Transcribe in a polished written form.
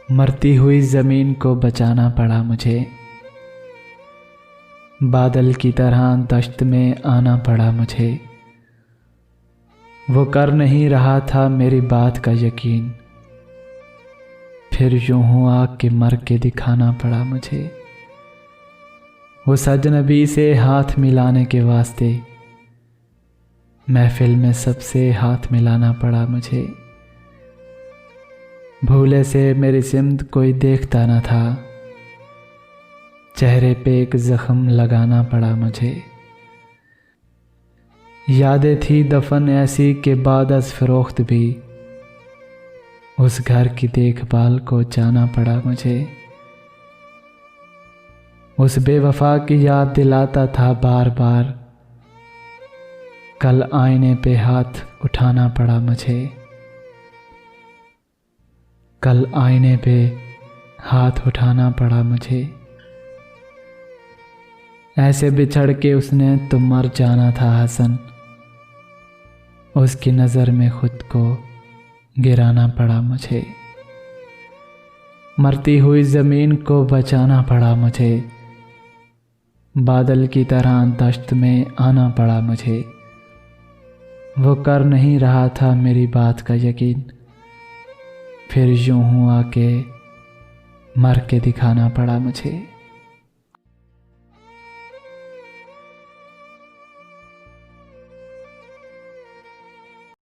मरती हुई ज़मीन को बचाना पड़ा मुझे, बादल की तरह दश्त में आना पड़ा मुझे। वो कर नहीं रहा था मेरी बात का यकीन, फिर यूं हुआ कि मर के दिखाना पड़ा मुझे। उस अजनबी से हाथ मिलाने के वास्ते महफिल में सबसे हाथ मिलाना पड़ा मुझे। भूले से मेरी सिमत कोई देखता न था, चेहरे पे एक जख्म लगाना पड़ा मुझे। यादें थी दफन ऐसी के बाद अज फरोख्त भी उस घर की देखभाल को जाना पड़ा मुझे। उस बेवफा की याद दिलाता था बार बार, कल आईने पे हाथ उठाना पड़ा मुझे। कल आईने पे हाथ उठाना पड़ा मुझे। ऐसे बिछड़ के उसने तो मर जाना था हसन, उसकी नज़र में खुद को गिराना पड़ा मुझे। मरती हुई ज़मीन को बचाना पड़ा मुझे, बादल की तरह दश्त में आना पड़ा मुझे। वो कर नहीं रहा था मेरी बात का यकीन, फिर यूं हुआ कि मर के दिखाना पड़ा मुझे।